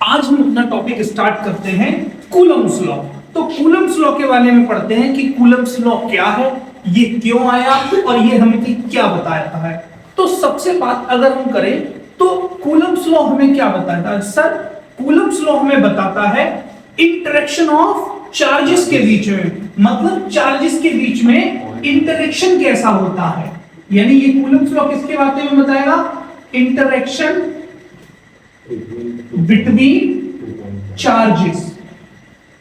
आज हम अपना टॉपिक स्टार्ट करते हैं कूलम्स लॉ। तो कूलम्स लॉ के बारे में पढ़ते हैं कि कूलम्स लॉ क्या है, ये क्यों आया और ये हमें क्या बताता है। तो सबसे बात अगर हम करें तो कूलम्स लॉ हमें क्या बताता है? सर कूलम्स लॉ हमें बताता है इंटरेक्शन ऑफ चार्जेस के बीच में, मतलब चार्जेस के बीच में इंटरेक्शन कैसा होता है। यानी ये कूलम्स लॉ किसके बारे में बताएगा? Interaction between charges,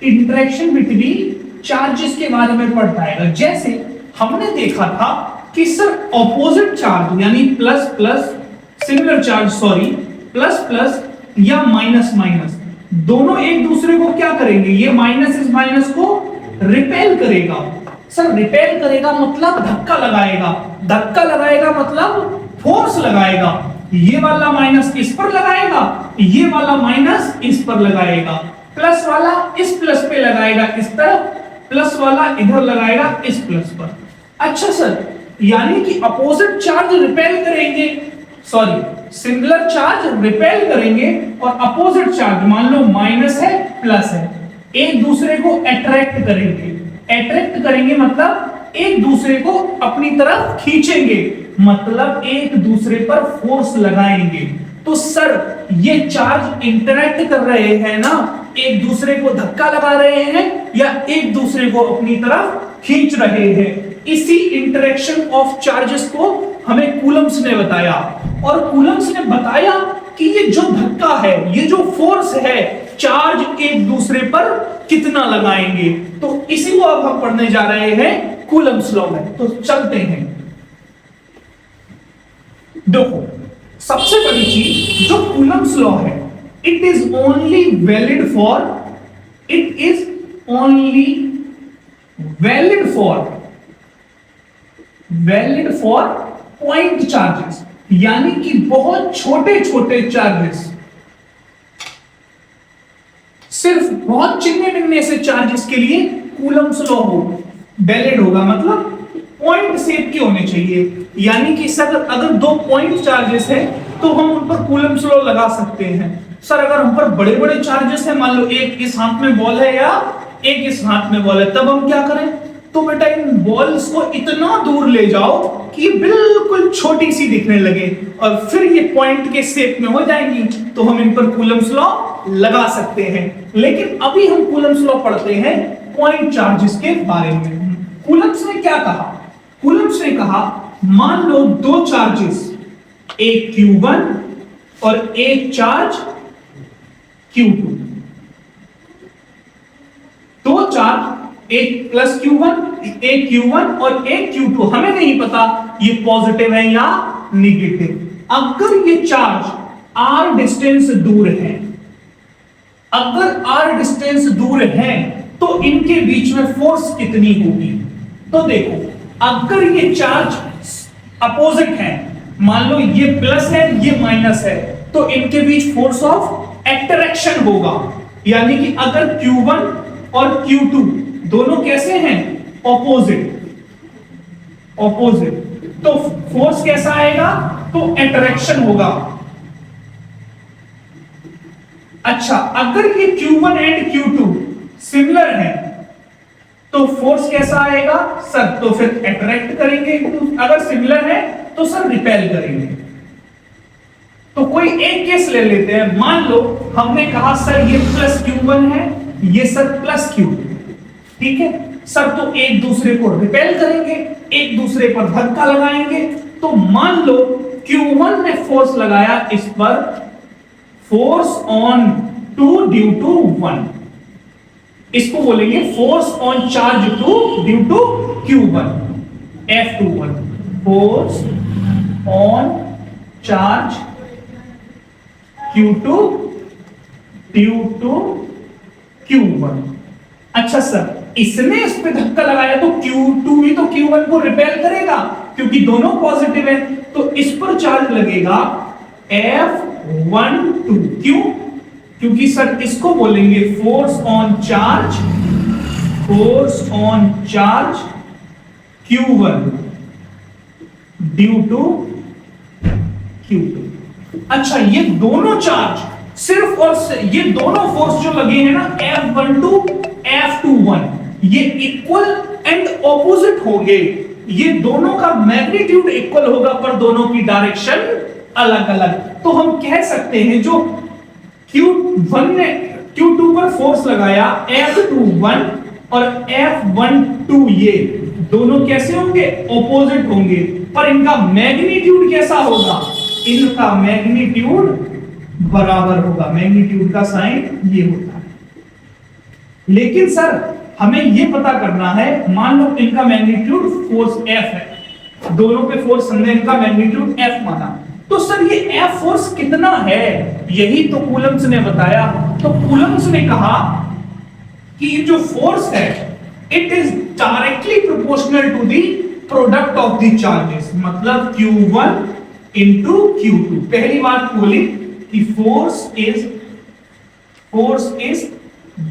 interaction between charges के बारे में पढ़ाएगा। जैसे हमने देखा था कि सर ऑपोजिट चार्ज यानी plus plus, similar charge sorry, plus plus या माइनस माइनस दोनों एक दूसरे को क्या करेंगे? ये माइनस इस माइनस को रिपेल करेगा। सर रिपेल करेगा मतलब धक्का लगाएगा, धक्का लगाएगा मतलब फोर्स लगाएगा। ये वाला माइनस इस पर लगाएगा, ये वाला माइनस इस पर लगाएगा, प्लस वाला इस प्लस पे लगाएगा इस तरफ, प्लस वाला इधर लगाएगा इस प्लस पर। अच्छा सर, यानी कि अपोजिट चार्ज रिपेल करेंगे, सॉरी सिमिलर चार्ज रिपेल करेंगे और अपोजिट चार्ज मान लो माइनस है प्लस है, एक दूसरे को अट्रैक्ट करेंगे। अट्रैक्ट करेंगे मतलब एक दूसरे को अपनी तरफ खींचेंगे, मतलब एक दूसरे पर फोर्स लगाएंगे। तो सर ये चार्ज इंटरैक्ट कर रहे हैं ना, एक दूसरे को धक्का लगा रहे हैं या एक दूसरे को अपनी तरफ खींच रहे हैं। इसी इंटरेक्शन ऑफ चार्जेस को हमें कूलम्स ने बताया, और कूलम्स ने बताया कि ये जो धक्का है, ये जो फोर्स है, चार्ज एक दूसरे पर कितना लगाएंगे। तो इसी को अब हम पढ़ने जा रहे हैं कूलम्स लॉ में। तो चलते हैं। देखो सबसे बड़ी चीज जो कूलम्स लॉ है, it is only valid for, it is only valid for point charges, यानी कि बहुत छोटे छोटे चार्जेस, सिर्फ बहुत चिन्ह मिलने से चार्जेस के लिए कूलम्स लॉ हो वैलिड होगा। मतलब पॉइंट शेप के होने चाहिए, यानी कि सर अगर दो पॉइंट चार्जेस है तो हम उन पर कूलम्स लॉ लगा सकते हैं। सर अगर हम पर बड़े बड़े चार्जेस है, मान लो एक इस हाथ में बॉल है या एक इस हाथ में बॉल है, तब हम क्या करें? तो बेटा इन बॉल्स को इतना दूर ले जाओ कि बिल्कुल छोटी सी दिखने लगे और फिर ये पॉइंट के शेप में हो जाएंगी, तो हम इन पर कूलम्स लॉ लगा सकते हैं। लेकिन अभी हम कूलम्स लॉ पढ़ते हैं पॉइंट चार्जेस के बारे में। कूलम्स ने क्या कहा? कूलम्स ने कहा मान लो दो चार्जेस, एक Q1 और एक चार्ज Q2, दो चार्ज, एक प्लस Q1, एक Q1 और एक Q2, हमें नहीं पता ये पॉजिटिव है या निगेटिव। अगर ये चार्ज r डिस्टेंस दूर है, अगर r डिस्टेंस दूर है तो इनके बीच में फोर्स कितनी होगी? तो देखो अगर ये चार्ज अपोजिट है, मान लो ये प्लस है ये माइनस है, तो इनके बीच फोर्स ऑफ अट्रैक्शन होगा। यानी कि अगर Q1 और Q2 दोनों कैसे हैं? ऑपोजिट, तो फोर्स कैसा आएगा? तो अट्रैक्शन होगा। अच्छा अगर ये Q1 एंड Q2 सिमिलर है तो फोर्स कैसा आएगा? सर तो फिर अट्रैक्ट करेंगे, अगर सिमिलर है तो सर रिपेल करेंगे। तो कोई एक केस ले लेते हैं, मान लो हमने कहा सर ये प्लस Q1 है, ये सर प्लस Q2, ठीक है सर, तो एक दूसरे को रिपेल करेंगे, एक दूसरे पर धक्का लगाएंगे। तो मान लो Q1 ने फोर्स लगाया इस पर, फोर्स ऑन 2 ड्यू टू 1, इसको बोलेंगे force on charge 2 due to Q1, F21, force on charge Q2 due to Q1। अच्छा सर इसने इस पे धक्का लगाया तो Q2 भी तो Q1 को रिपेल करेगा क्योंकि दोनों पॉजिटिव है, तो इस पर चार्ज लगेगा F12। क्यों? क्योंकि सर इसको बोलेंगे force on charge, force on charge Q1 due to Q2। अच्छा ये दोनों चार्ज सिर्फ और ये दोनों फोर्स जो लगे हैं ना F12 F21 ये इक्वल एंड ऑपोजिट होंगे, ये दोनों का मैग्नीट्यूड इक्वल होगा पर दोनों की डायरेक्शन अलग अलग। तो हम कह सकते हैं जो Q1 ने Q2 पर फोर्स लगाया F21 और F12 ये दोनों कैसे होंगे, ऑपोजिट होंगे, पर इनका मैग्नीट्यूड कैसा होगा, इनका मैग्नीट्यूड बराबर होगा। मैग्नीट्यूड का साइन ये होता है। लेकिन सर हमें ये पता करना है, मान लो इनका मैग्नीट्यूड फोर्स F है, दोनों पे फोर्स हमने इनका मैग्नीट्यूड F माना, तो सर ये F फोर्स कितना है, यही तो कूलम्स ने बताया। तो कूलम्स ने कहा कि ये जो फोर्स है it is directly proportional to the product of the charges, मतलब Q1 इंटू Q2। पहली बात बोली कि force is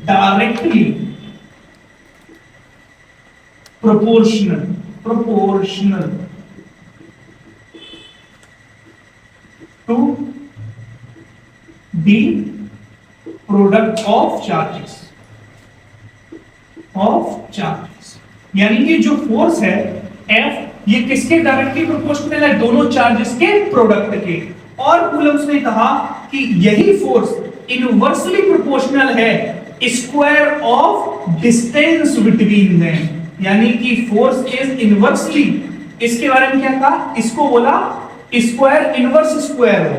directly proportional to the product of charges यानी कि जो फोर्स है F ये किसके डायरेक्टली प्रोपोर्शनल है, दोनों चार्जेस के प्रोडक्ट के। और कूलम्स ने कहा कि यही फोर्स इनवर्सली प्रोपोर्शनल है square of distance between them, यानी कि फोर्स इज इनवर्सली, इसके बारे में क्या कहा, इसको बोला square inverse square law,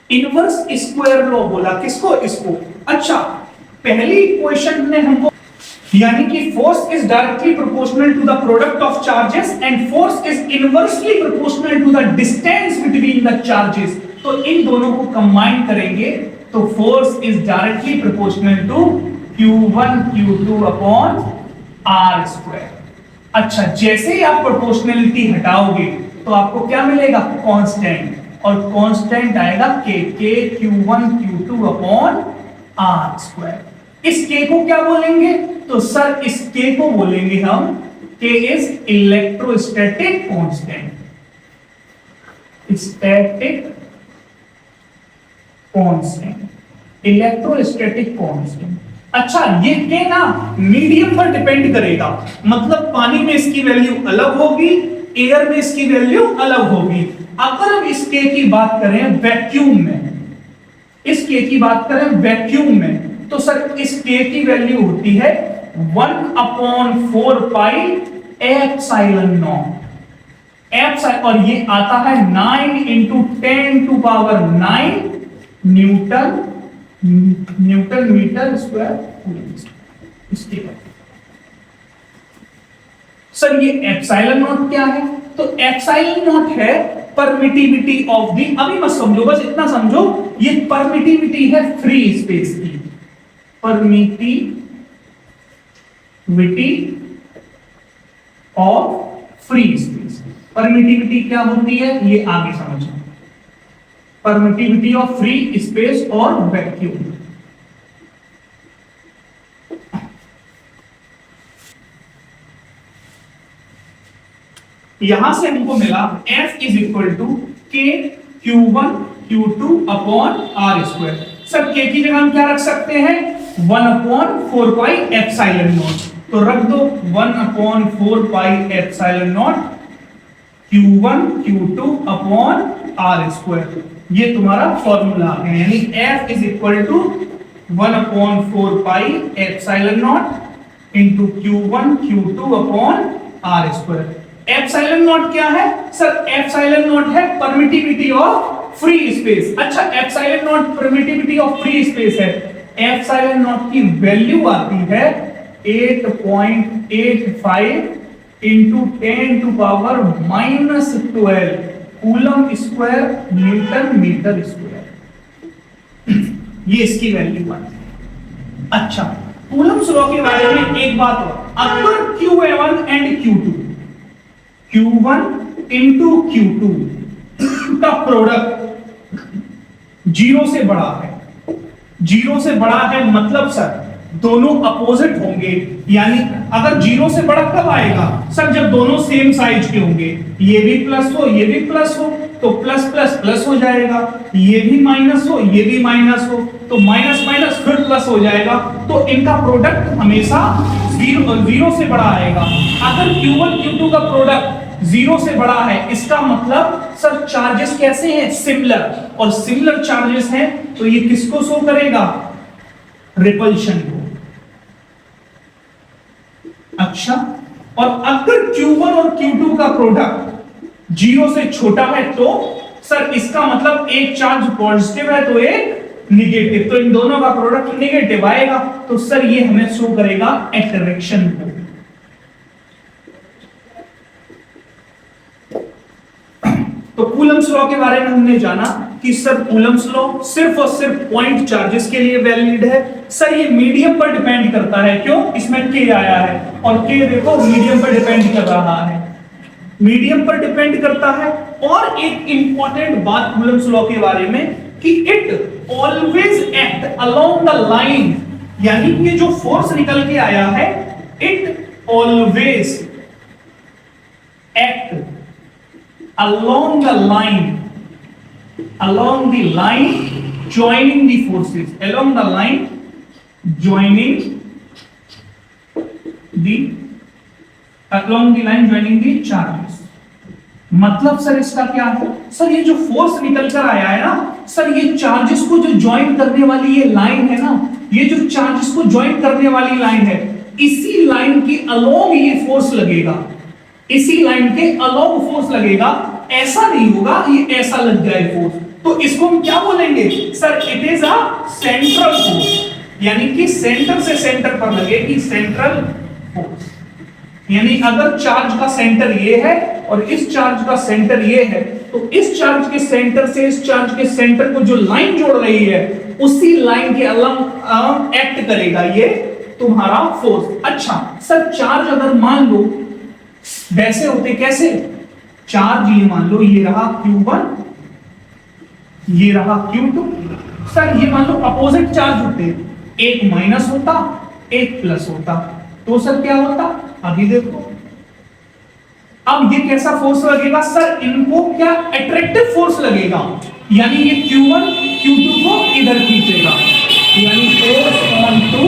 inverse square law बोला किसको, इसको। अच्छा पहली क्वेश्चन ने हमको यानी कि force is directly proportional to the product of charges and force is inversely proportional to the distance between the charges, तो इन दोनों को कंबाइन करेंगे तो force is directly proportional to Q1 Q2 upon R square. अच्छा जैसे ही आप proportionality हटाओगे तो आपको क्या मिलेगा, कांस्टेंट, और कांस्टेंट आएगा K Q1 Q2 upon R square. इस K को क्या बोलेंगे, तो सर इस K को बोलेंगे हम K is electrostatic constant, static constant, electrostatic constant. अच्छा ये K ना मीडियम पर डिपेंड करेगा, मतलब पानी में इसकी वैल्यू अलग होगी, एयर में इसकी वैल्यू अलग होगी। अगर हम इस K की बात करें वैक्यूम में, इस K की बात करें वैक्यूम में, तो सर इस K की वैल्यू होती है 1/4 पाई एप्सिलॉन नॉट एप्सिलॉन, और ये आता है 9 × 10⁹ न्यूटन मीटर स्क्वायर। इसके बाद सर ये एप्सिलॉन नॉट क्या है, तो एप्सिलॉन नॉट है परमिटिविटी ऑफ दी, अभी मत समझो, बस इतना समझो, ये परमिटिविटी है फ्री स्पेस की, permittivity of free space. Permittivity क्या होती है ये आगे समझो, परमिटिविटी ऑफ फ्री स्पेस और वैक्यूम। यहां से हमको मिला F is equal to K Q1 Q2 upon R square. Sir K की जगह हम क्या रख सकते हैं, 1/4 पाई एप्सिलॉन नॉट, तो रख दो 1/4 pi epsilon naught Q1 Q2 upon R square. ये तुम्हारा फॉर्मूला है, यानी F is equal to 1/4 pi epsilon naught into Q1 Q2 upon R square. Epsilon naught क्या है, सर एप्सिलॉन नॉट है परमिटिविटी ऑफ फ्री स्पेस। अच्छा epsilon naught permittivity of free space है, epsilon naught की value आती है 8.85 into 10⁻⁻12 coulomb square newton metre square, ये इसकी वैल्यू आती है। अच्छा कूलम्स लॉ के बारे में एक बात और, अगर Q1 and Q1 into Q2 का प्रोडक्ट 0 से बड़ा है, 0 से बड़ा है मतलब सर दोनों अपोजिट होंगे, यानी अगर जीरो से बड़ा कब आएगा सर, जब दोनों सेम साइज के होंगे, ये भी प्लस हो ये भी प्लस हो तो प्लस प्लस प्लस हो जाएगा, ये भी माइनस हो ये भी माइनस हो तो माइनस माइनस फिर प्लस हो जाएगा, तो इनका प्रोडक्ट हमेशा जीरो से बड़ा आएगा। अगर Q1 Q2 का प्रोडक्ट जीरो से बड़ा है, इसका मतलब सर चार्जेस कैसे हैं, सिमिलर, और सिमिलर चार्जेस हैं तो ये किसको शो करेगा, रिपल्शन को। अच्छा, और अगर Q1 और Q2 का प्रोडक्ट जीरो से छोटा है तो सर इसका मतलब एक चार्ज पॉजिटिव है तो एक निगेटिव, तो इन दोनों का प्रोडक्ट निगेटिव आएगा, तो सर ये हमें शो करेगा अट्रैक्शन को। तो कूलम्स लॉ के बारे में हमने जाना कि सर कूलम्स लॉ सिर्फ और सिर्फ पॉइंट चार्जेस के लिए वैलिड है। सर ये मीडियम पर डिपेंड करता है, क्यों, इसमें के आया है और के देखो मीडियम पर डिपेंड कर रहा है, मीडियम पर डिपेंड करता है। और एक इंपॉर्टेंट बात कूलम्स लॉ के बारे में कि it always act along the line, यानी ये जो फोर्स निकल के आया है it always act along the line joining the forces, along the line joining the charges। मतलब सर इसका क्या है, सर ये जो फोर्स निकल कर आया है ना सर, ये चार्जेस को जो ज्वाइन करने वाली ये लाइन है ना, ये जो चार्जेस को ज्वाइन करने वाली लाइन है, इसी लाइन के अलोंग ये फोर्स लगेगा, इसी लाइन के अलोंग फोर्स लगेगा, ऐसा नहीं होगा ये ऐसा लग जाए फोर्स, तो इसको हम क्या बोलेंगे sir, it is a central force, यानी कि सेंटर से सेंटर पर लगेगी सेंट्रल फोर्स। यानी अगर चार्ज का सेंटर ये है और इस चार्ज का सेंटर ये है, तो इस चार्ज के सेंटर से इस चार्ज के सेंटर को जो लाइन जोड़ रही है उसी लाइन के अलोंग एक्ट करेगा ये तुम्हारा फोर्स। अच्छा सर, चार्ज अगर मान लो वैसे होते, कैसे, चार्ज ये मान लो ये रहा Q1 ये रहा Q2, सर ये मान लो अपोजिट चार्ज होते, एक माइनस होता एक प्लस होता, तो सर क्या होता, अभी देखो अब ये कैसा फोर्स लगेगा सर, इनको क्या अट्रैक्टिव फोर्स लगेगा, यानी ये Q1 Q2 को इधर खींचेगा, यानी फोर्स ऑन टू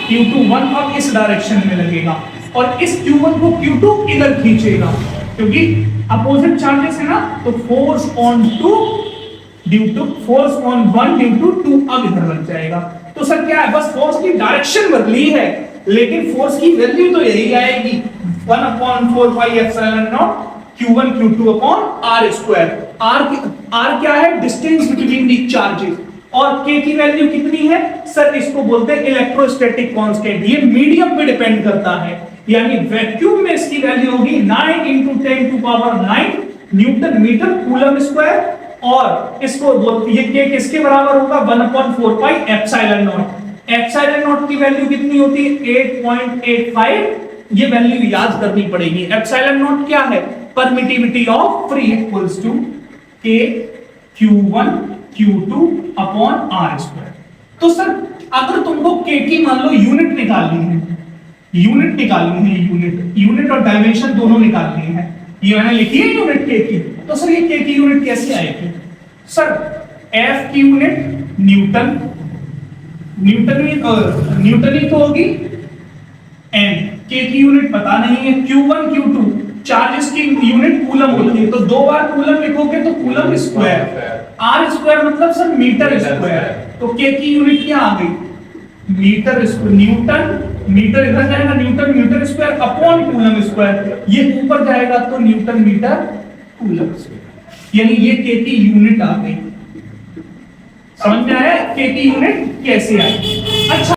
Q2 1 अब इस डायरेक्शन में लगेगा और इस Q1 को Q2 इधर खींचेगा, क्योंकि अपोजिट चार्जेस है ना, तो force on two due to force on 1 due to 2 अब इधर लग जाएगा। तो सर क्या है, बस फोर्स की डायरेक्शन बदली है लेकिन फोर्स की वैल्यू तो यही आएगी 1/4 pi epsilon naught Q1 Q2 upon R square. R क्या है, डिस्टेंस बिटवीन दी चार्जेस, और K की वैल्यू कितनी है सर, इसको बोलते हैं इलेक्ट्रोस्टैटिक कांस्टेंट, ये मीडियम पे डिपेंड करता है, यानी वैक्यूम में इसकी वैल्यू होगी 9 × 10⁹ न्यूटन मीटर कूलम स्क्वायर, और इसको बोलते ये K किसके बराबर होगा 1/4 pi epsilon not. Epsilon naught की वैल्यू कितनी होती है 8.85, ये वैल्यू याद करनी पड़ेगी। एप्सिलॉन नॉट क्या है, permittivity of free equals to K Q1 Q2 upon R square. तो सर अगर तुमको K की मान लो यूनिट निकालनी है, यूनिट और डायमेंशन दोनों निकालनी है, ये मैंने लिखी है यूनिट K की, तो सर ये K की यूनिट कैसे आएगी सर, F की यूनिट न्यूटन ही तो होगी, एंड K की यूनिट पता नहीं है, Q1 Q2 चार्जेस की यूनिट कूलम होती है, तो दो बार कूलम लिखोगे तो कूलम स्क्वायर, R स्क्वायर मतलब सर मीटर स्क्वायर, तो K की यूनिट क्या आ गई मीटर स्क्वायर, मीटर इधर जाएगा Newton square upon coulomb square, ये ऊपर जाएगा तो न्यूटन मीटर कूलम स्क्वायर, यानी ये K की यूनिट आ गई। समझ में आया K की यूनिट कैसे आई। अच्छा